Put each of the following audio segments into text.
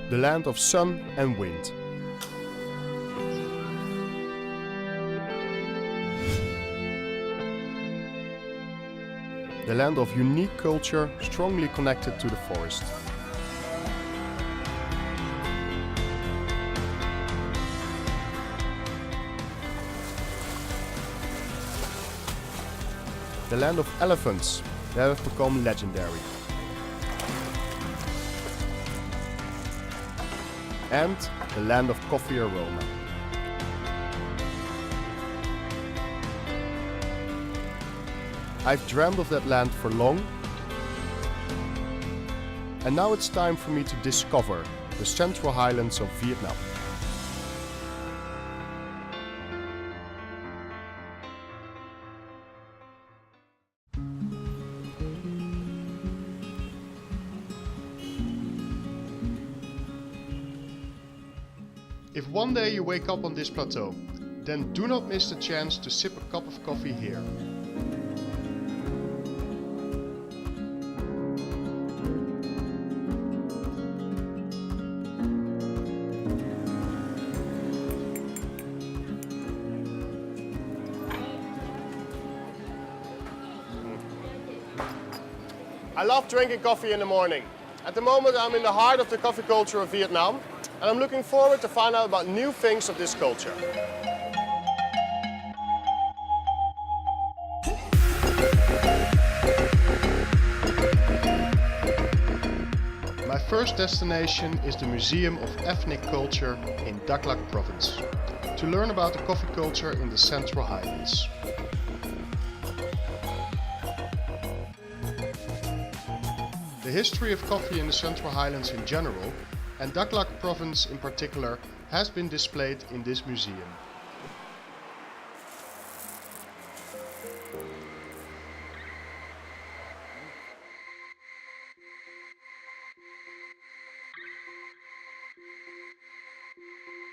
the land of sun and wind. The land of unique culture strongly connected to the forest. The land of elephants that have become legendary. And the land of coffee aroma. I've dreamt of that land for long, and now it's time for me to discover the Central Highlands of Vietnam. If one day you wake up on this plateau, then do not miss the chance to sip a cup of coffee here. I love drinking coffee in the morning. At the moment I'm in the heart of the coffee culture of Vietnam, and I'm looking forward to find out about new things of this culture. My first destination is the Museum of Ethnic Culture in Dak Lak province, to learn about the coffee culture in the Central Highlands. The history of coffee in the Central Highlands in general, and Dak Lak province in particular, has been displayed in this museum.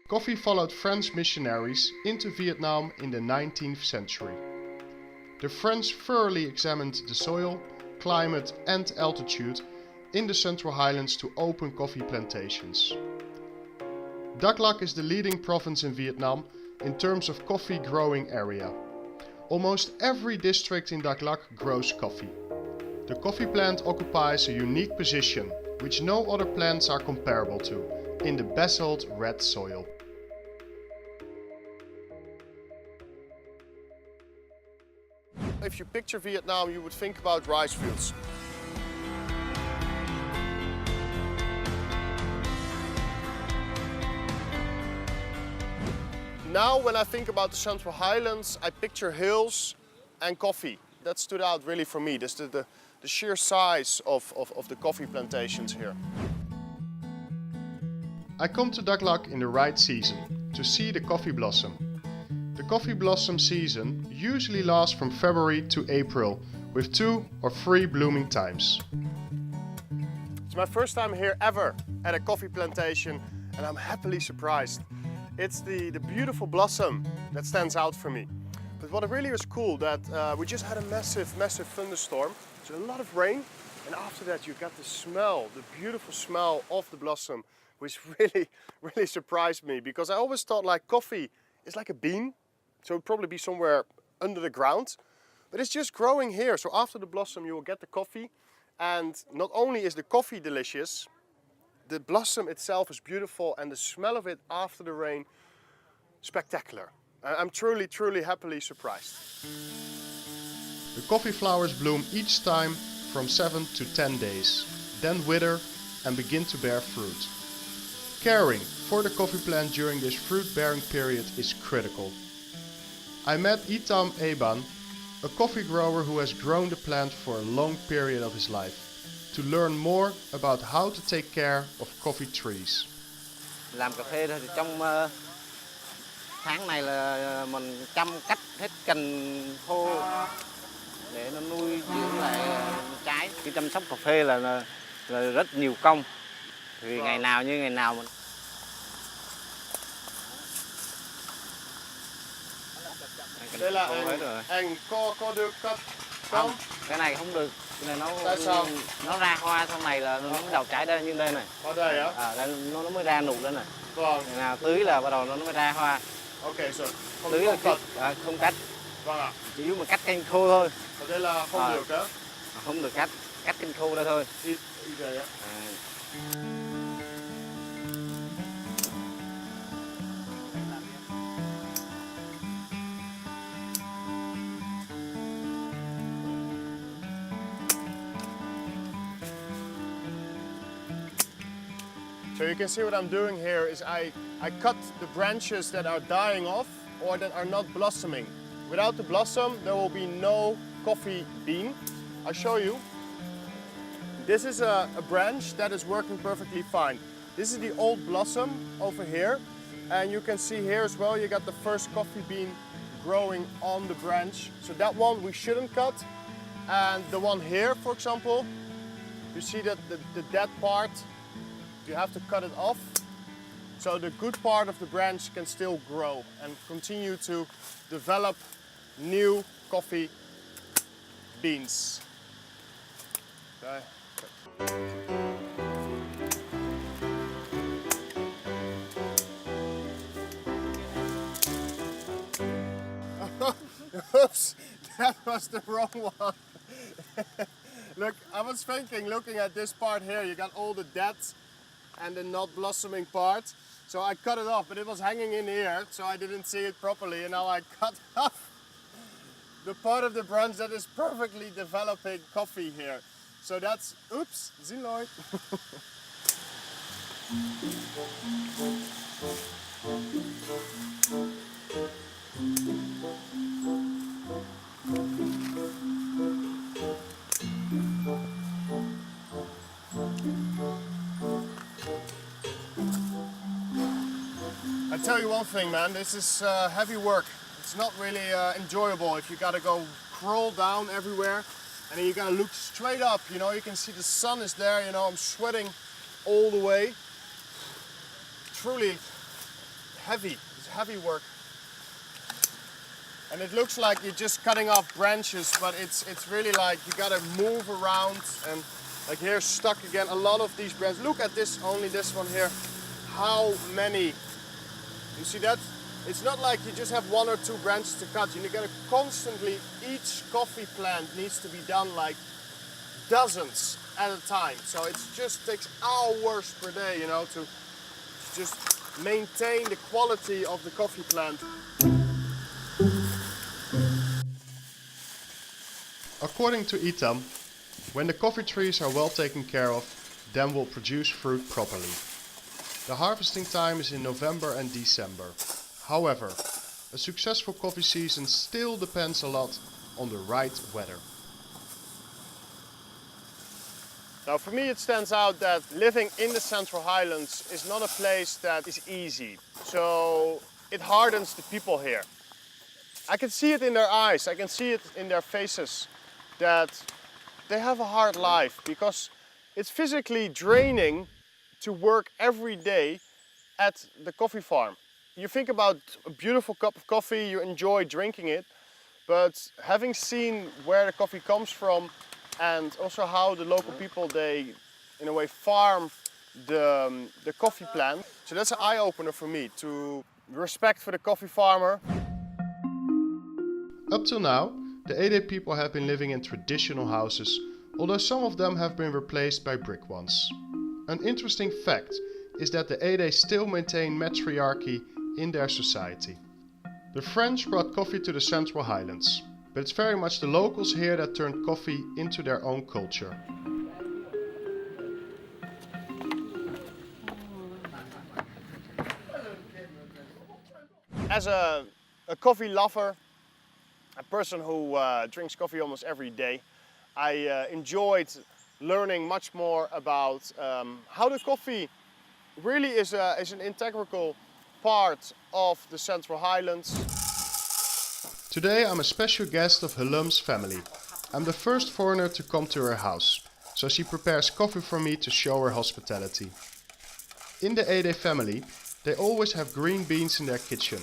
Coffee followed French missionaries into Vietnam in the 19th century. The French thoroughly examined the soil, climate and altitude in the Central Highlands to open coffee plantations. Dak Lak is the leading province in Vietnam in terms of coffee growing area. Almost every district in Dak Lak grows coffee. The coffee plant occupies a unique position, which no other plants are comparable to, in the basalt red soil. If you picture Vietnam, you would think about rice fields. Now, when I think about the Central Highlands, I picture hills and coffee. That stood out really for me. Just the sheer size of the coffee plantations here. I come to Dak Lak in the right season to see the coffee blossom. The coffee blossom season usually lasts from February to April, with 2 or 3 blooming times. It's my first time here ever at a coffee plantation, and I'm happily surprised. It's the beautiful blossom that stands out for me. But what really was cool that we just had a massive thunderstorm, so a lot of rain, and after that you got the smell, the beautiful smell of the blossom, which really surprised me, because I always thought like coffee is like a bean. So it'd probably be somewhere under the ground, but it's just growing here. So after the blossom you will get the coffee, and not only is the coffee delicious, the blossom itself is beautiful, and the smell of it after the rain, spectacular. I'm truly happily surprised. The coffee flowers bloom each time from 7 to 10 days, then wither and begin to bear fruit. Caring for the coffee plant during this fruit-bearing period is critical. I met Itam Eban, a coffee grower who has grown the plant for a long period of his life, to learn more about how to take care of coffee trees. Làm cà phê thì trong tháng này là mình chăm cách hết cành khô để nó nuôi dưỡng lại trái. Cái chăm sóc cà phê là rất nhiều công, vì ngày nào như ngày nào mình. Đây là anh co được cắt không? Cái này không được. Cái này Tại sao? nó ra hoa sau này là nó bắt đầu trái đây như đây này. Ở đây á? Đây nó mới ra nụ đây này. Vâng. Ngày nào tưới là bắt đầu nó mới ra hoa. Ok, rồi. Tưới là không cắt. Vâng ạ. Chỉ mà cắt cành khô thôi. Ở đây là không được á? Không được cắt cành khô đây thôi. Ít đây á. So you can see what I'm doing here is I cut the branches that are dying off or that are not blossoming. Without the blossom, there will be no coffee bean. I'll show you. This is a branch that is working perfectly fine. This is the old blossom over here. And you can see here as well, you got the first coffee bean growing on the branch. So that one we shouldn't cut. And the one here, for example, you see that the dead part, you have to cut it off. So the good part of the branch can still grow and continue to develop new coffee beans. Okay. Oops, that was the wrong one. Look, I was thinking, looking at this part here, you got all the dead and the not blossoming part. So I cut it off, but it was hanging in here, so I didn't see it properly, and now I cut off the part of the branch that is perfectly developing coffee here. So that's, oops, Ziloy. I tell you one thing, man, this is heavy work. It's not really enjoyable if you gotta go crawl down everywhere and then you gotta look straight up, you know, you can see the sun is there, you know, I'm sweating all the way. Truly heavy, it's heavy work. And it looks like you're just cutting off branches, but it's really like you gotta move around, and like here stuck again, a lot of these branches. Look at this, only this one here. How many? You see that? It's not like you just have one or two branches to cut. You gotta constantly, each coffee plant needs to be done like dozens at a time. So it just takes hours per day, you know, to just maintain the quality of the coffee plant. According to Itam, when the coffee trees are well taken care of, then we'll produce fruit properly. The harvesting time is in November and December. However, a successful coffee season still depends a lot on the right weather. Now for me it stands out that living in the Central Highlands is not a place that is easy. So it hardens the people here. I can see it in their eyes, I can see it in their faces that they have a hard life because it's physically draining to work every day at the coffee farm. You think about a beautiful cup of coffee, you enjoy drinking it, but having seen where the coffee comes from and also how the local people, they in a way farm the coffee plant. So that's an eye-opener for me, to respect for the coffee farmer. Up till now, the Ede people have been living in traditional houses, although some of them have been replaced by brick ones. An interesting fact is that the Ede still maintain matriarchy in their society. The French brought coffee to the Central Highlands, but it's very much the locals here that turned coffee into their own culture. As a coffee lover, a person who drinks coffee almost every day, I enjoyed learning much more about how the coffee really is an integral part of the Central Highlands. Today I'm a special guest of Halum's family. I'm the first foreigner to come to her house, so she prepares coffee for me to show her hospitality. In the Ede family, they always have green beans in their kitchen.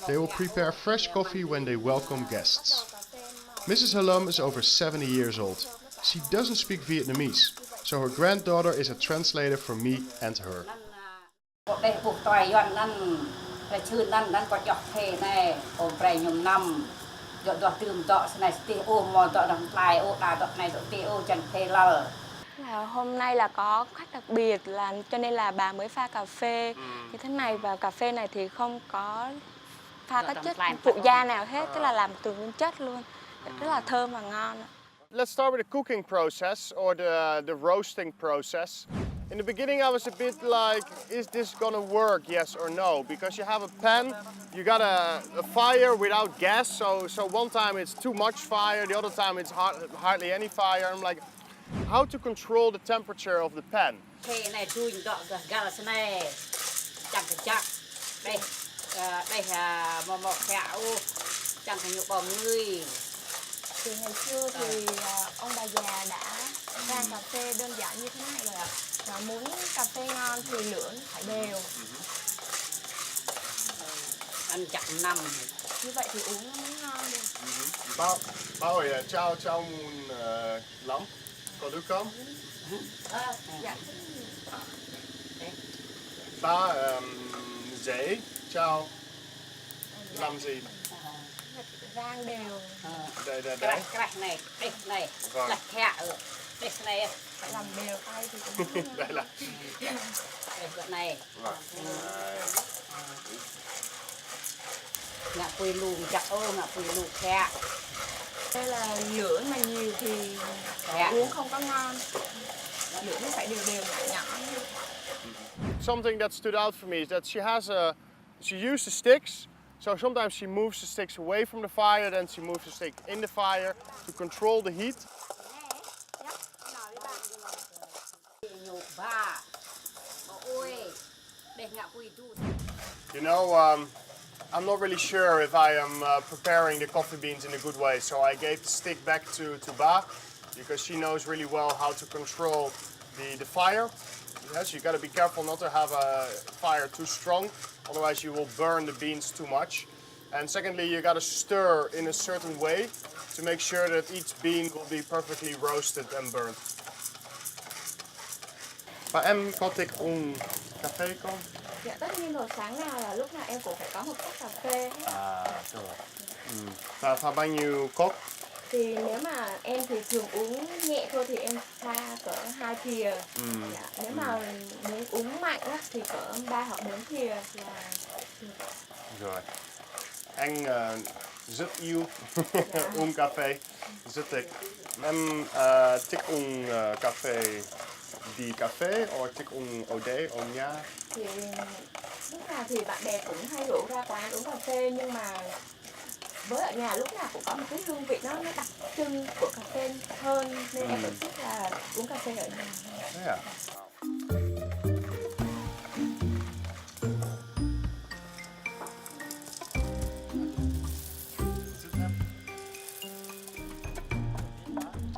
They will prepare fresh coffee when they welcome guests. Mrs. Halum is over 70 years old. she doesn't speak Vietnamese, so her granddaughter is a translator for me and her. Hôm nay là có khách đặc biệt là cho nên là bà mới pha cà phê như thế này, và cà phê này thì không có pha các chất phụ gia nào hết, tức là làm từ nguyên chất luôn, rất là thơm và ngon. Let's start with the cooking process or the roasting process. In the beginning I was a bit like, is this gonna work, yes or no? Because you have a pan, you got a fire without gas, so one time it's too much fire, the other time it's hardly any fire. I'm like, how to control the temperature of the pan? Thì ngày xưa thì ông bà già đã rang cà phê đơn giản như thế này rồi ạ. Và muốn cà phê ngon thì lửa phải đều. Ăn chậm năm. Như vậy thì uống nó mới ngon được. Ba ơi, chào mừng lắm. Có được không? Dạ. Ba dễ chào làm gì? Rang đều. Đây. Cái này, đây, lạch thẻ ở đây này. Phải làm đều tay thì cũng ngon. Đây là. Đây này. Ngạ quỳ lùn chặt ngạ quỳ lùn thẻ. Đây là lửa mà nhiều thì uống không có ngon. Lửa nó phải đều nhỏ. Something that stood out for me is that she used the sticks. So sometimes she moves the sticks away from the fire, then she moves the stick in the fire to control the heat. You know, I'm not really sure if I am preparing the coffee beans in a good way, so I gave the stick back to Ba, because she knows really well how to control the fire. Yes, you got to be careful not to have a fire too strong, otherwise you will burn the beans too much. And secondly, you got to stir in a certain way to make sure that each bean will be perfectly roasted and burnt. Và em có thích uống cà phê không? Dạ tất nhiên rồi, sáng nào là lúc nào em cũng phải có một cốc cà phê. Rồi. Và pha bao nhiêu cốc? Thì nếu mà em thì thường uống nhẹ thôi thì em pha cỡ 2 thìa. Dạ. Nếu mà muốn uống mạnh á, thì cỡ 3 hoặc 4 thìa là được. Rồi. Anh rất yêu uống cà phê, rất thích. Em thích uống cà phê đi cà phê hoặc thích uống ở đây, ở nhà? Thì lúc nào thì bạn bè cũng hay rủ ra quán uống cà phê, nhưng mà với ở nhà lúc nào cũng có một cái hương vị nó đặc trưng của cà phê hơn, nên em vẫn thích là uống cà phê ở nhà. Yeah.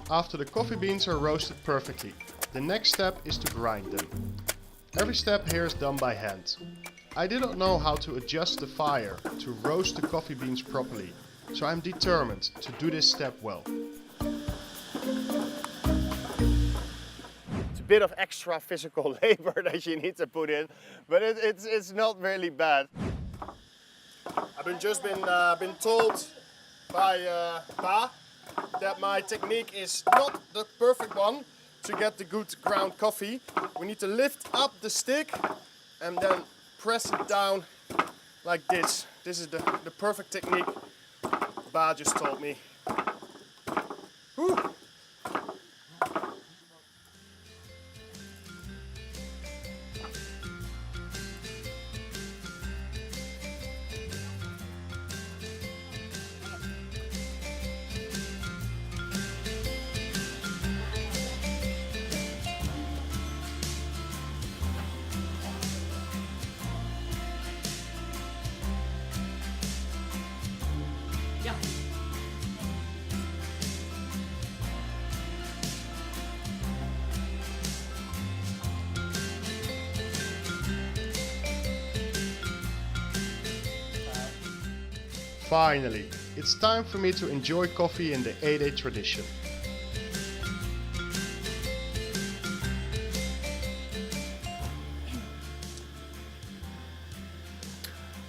After the coffee beans are roasted perfectly, the next step is to grind them. Every step here is done by hand. I did not know how to adjust the fire to roast the coffee beans properly, so I'm determined to do this step well. It's a bit of extra physical labor that you need to put in, but it's not really bad. I've just been told by Pa that my technique is not the perfect one to get the good ground coffee. We need to lift up the stick and then press it down like this. This is the perfect technique Ba just told me. Whew. Finally, it's time for me to enjoy coffee in the 8-day tradition.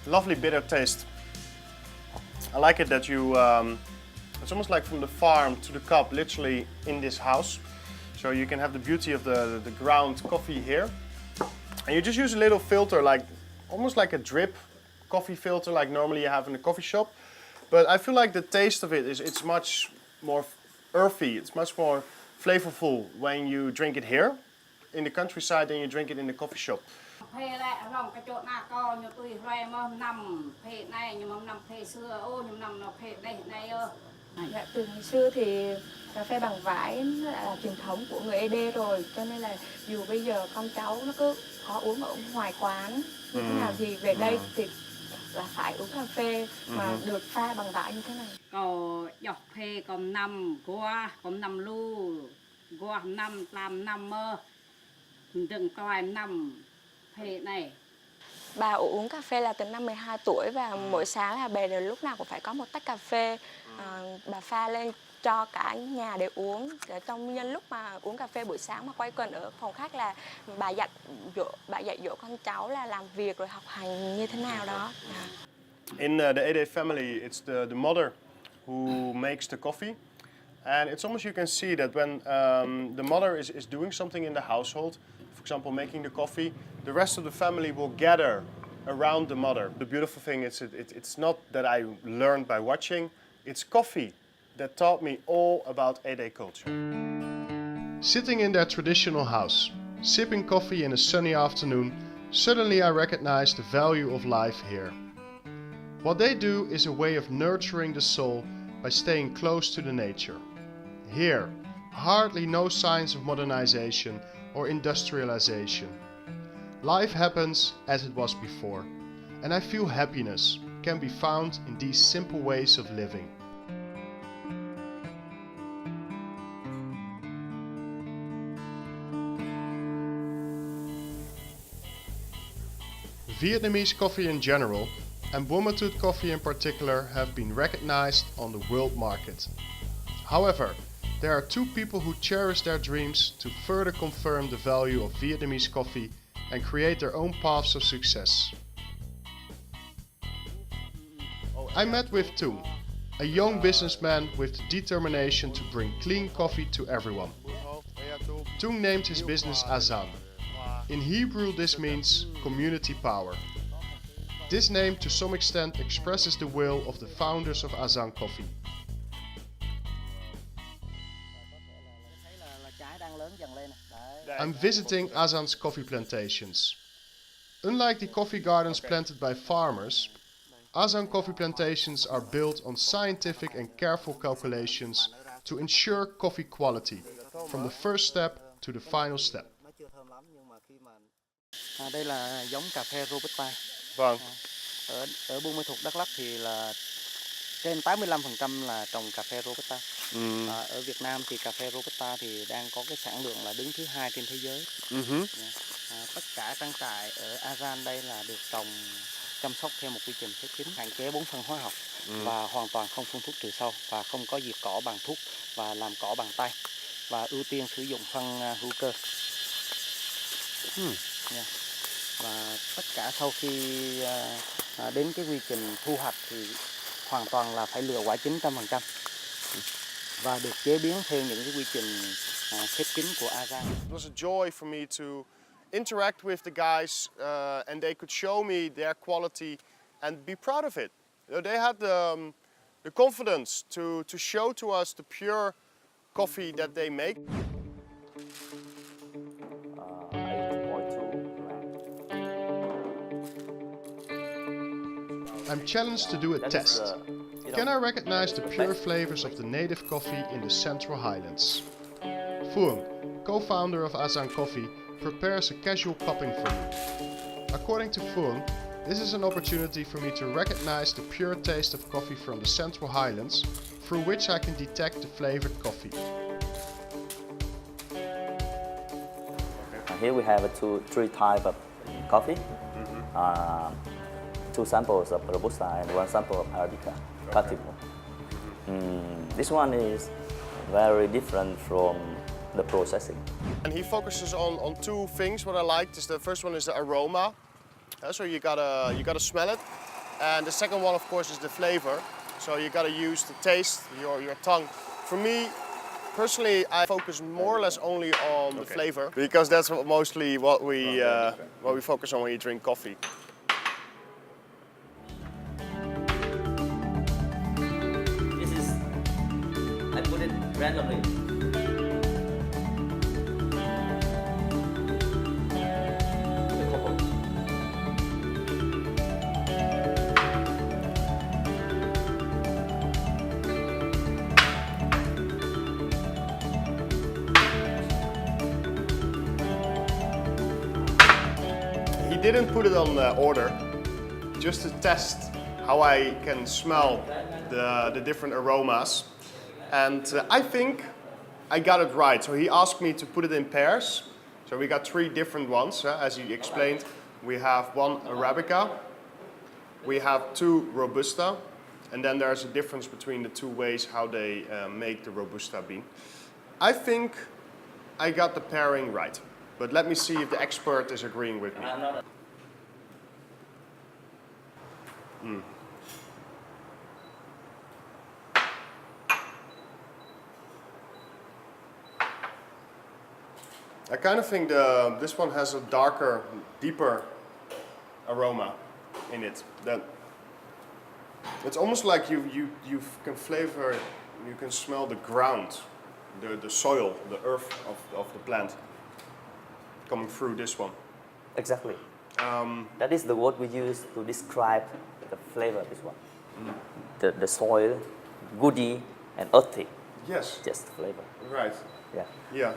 lovely bitter taste. I like it that you, it's almost like from the farm to the cup, literally in this house. So you can have the beauty of the ground coffee here. And you just use a little filter, like almost like a drip coffee filter like normally you have in a coffee shop. But I feel like the taste of it it's much more earthy, it's much more flavorful when you drink it here in the countryside than you drink it in the coffee shop. Dạ, từ ngày xưa thì cà phê bằng vải là truyền thống của người ED rồi, cho nên là dù bây giờ con cháu nó cứ có uống ở ngoài quán như thế nào thì về đây thì là phải uống cà phê mà được pha bằng vải như thế này. Có dọc phê còn năm lu qua năm làm năm mơ đừng coi năm phê này. Bà uống cà phê là từ năm 12 tuổi và mỗi sáng là bà đều lúc nào cũng phải có một tách cà phê. Bà pha lên cho cả nhà để uống. Để trong nhân lúc mà uống cà phê buổi sáng mà quay quần ở phòng khách là bà dạy dỗ con cháu là làm việc rồi học hành như thế nào đó. In the ED family, it's the mother who makes the coffee. And it's almost you can see that when the mother is doing something in the household, for example, making the coffee, the rest of the family will gather around the mother. The beautiful thing is it's not that I learned by watching, it's coffee that taught me all about ED culture. Sitting in their traditional house, sipping coffee in a sunny afternoon, suddenly I recognize the value of life here. What they do is a way of nurturing the soul by staying close to the nature. Here, hardly no signs of modernization or industrialization. Life happens as it was before, and I feel happiness can be found in these simple ways of living. Vietnamese coffee in general and Bummatut coffee in particular have been recognized on the world market. However, there are two people who cherish their dreams to further confirm the value of Vietnamese coffee and create their own paths of success. I met with Tung, a young businessman with the determination to bring clean coffee to everyone. Tung named his business Azan. In Hebrew this means community power. This name to some extent expresses the will of the founders of Azan Coffee. I'm visiting Azan's coffee plantations. Unlike the coffee gardens planted by farmers, Azan coffee plantations are built on scientific and careful calculations to ensure coffee quality, from the first step to the final step. Đây là giống cà phê Robusta. Vâng. Ở Buôn Ma Thuột, Đắk Lắk thì là trên 85% là trồng cà phê Robusta. Ở Việt Nam thì cà phê Robusta thì đang có cái sản lượng là đứng thứ 2 trên thế giới. Tất cả trang trại ở Azan đây là được trồng chăm sóc theo một quy trình khép kín, hạn chế 4 phân hóa học và hoàn toàn không phun thuốc trừ sâu và không có diệt cỏ bằng thuốc và làm cỏ bằng tay và ưu tiên sử dụng phân hữu cơ. Và tất cả sau khi đến cái quy trình thu hoạch thì hoàn toàn là phải lựa quả 900% và được chế biến theo những cái quy trình khép kín của Azan. It was a joy for me to interact with the guys and they could show me their quality and be proud of it. They had the confidence to show to us the pure coffee that they make. I'm challenged to do a test. Can I recognize the pure flavors of the native coffee in the Central Highlands? Phuong, co-founder of Azan Coffee, prepares a casual cupping for me. According to Phuong, this is an opportunity for me to recognize the pure taste of coffee from the Central Highlands, through which I can detect the flavored coffee. Here we have three types of coffee. 2 samples of Robusta and 1 sample of Arabica. Particle. This one is very different from the processing. And he focuses on two things. What I liked is the first one is the aroma. So you gotta smell it. And the second one, of course, is the flavor. So you got to use the taste, your tongue. For me, personally, I focus more or less only on the flavor because that's mostly what we focus on when you drink coffee. This is, I put it randomly. The cocoa. He didn't put it on order, just to test how I can smell the different aromas. And I think I got it right. So he asked me to put it in pairs. So we got 3 different ones, as he explained. We have 1 Arabica, we have 2 Robusta, and then there's a difference between the 2 ways how they make the Robusta bean. I think I got the pairing right, but let me see if the expert is agreeing with me. I kind of think this one has a darker, deeper aroma in it. It's almost like you can flavor, you can smell the ground, the soil, the earth of the plant coming through this one. Exactly. That is the word we use to describe the flavor of this one. The soil, woody and earthy. Yes. Just the flavor. Right. Yeah. Yeah.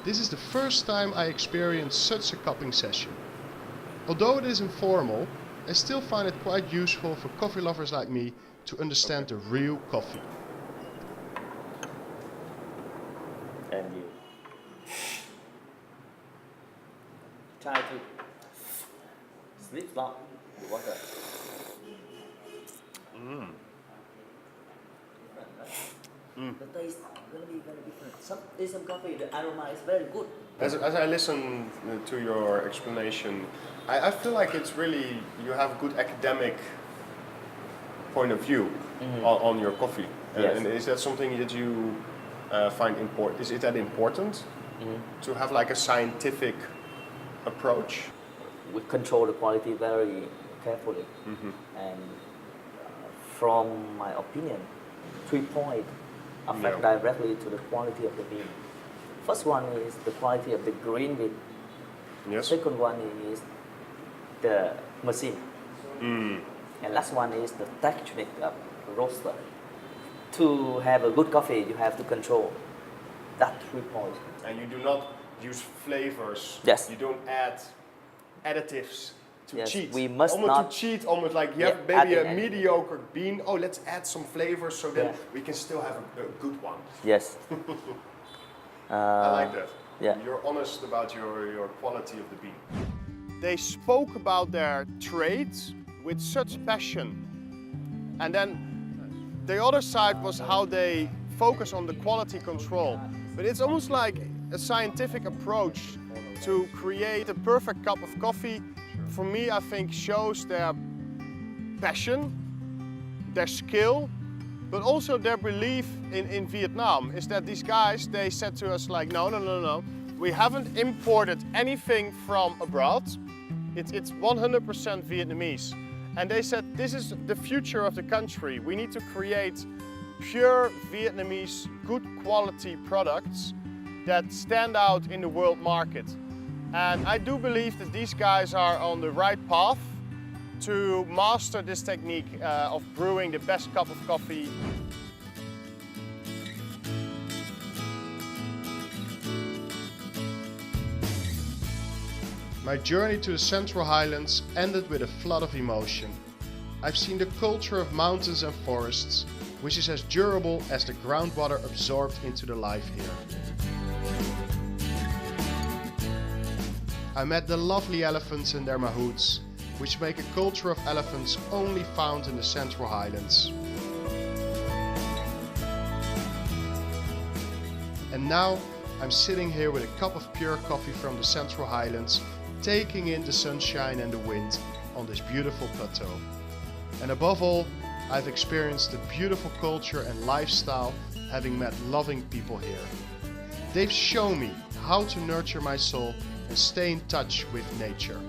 This is the first time I experienced such a cupping session. Although it is informal, I still find it quite useful for coffee lovers like me to understand the real coffee. And you try to slip slop the water. The taste gonna be very different. Some coffee, the aroma is very good. As I listen to your explanation, I feel like it's really, you have a good academic point of view on your coffee. Yes. And is that something that you find important? Is it that important to have like a scientific approach? We control the quality very carefully. And from my opinion, 3 points affect directly to the quality of the bean. First one is the quality of the green bean. Yes. Second one is the machine. And last one is the technique of roaster. To have a good coffee, you have to control that 3 points. And you do not use flavors. Yes. You don't add additives to Yes, cheat. we must almost not- to cheat, almost like you have Yeah, maybe a adding mediocre bean. Oh, let's add some flavors so then Yeah. we can still have a good one. Yes. I like that. Yeah. You're honest about your quality of the bean. They spoke about their trades with such passion. And then the other side was how they focus on the quality control. But it's almost like a scientific approach to create a perfect cup of coffee. For me, I think shows their passion, their skill, but also their belief in Vietnam. Is that these guys, they said to us like, no. We haven't imported anything from abroad. It's 100% Vietnamese. And they said, this is the future of the country. We need to create pure Vietnamese, good quality products that stand out in the world market. And I do believe that these guys are on the right path to master this technique of brewing the best cup of coffee. My journey to the Central Highlands ended with a flood of emotion. I've seen the culture of mountains and forests, which is as durable as the groundwater absorbed into the life here. I met the lovely elephants in their mahouts, which make a culture of elephants only found in the Central Highlands. And now I'm sitting here with a cup of pure coffee from the Central Highlands, taking in the sunshine and the wind on this beautiful plateau. And above all, I've experienced the beautiful culture and lifestyle, having met loving people here. They've shown me how to nurture my soul and stay in touch with nature.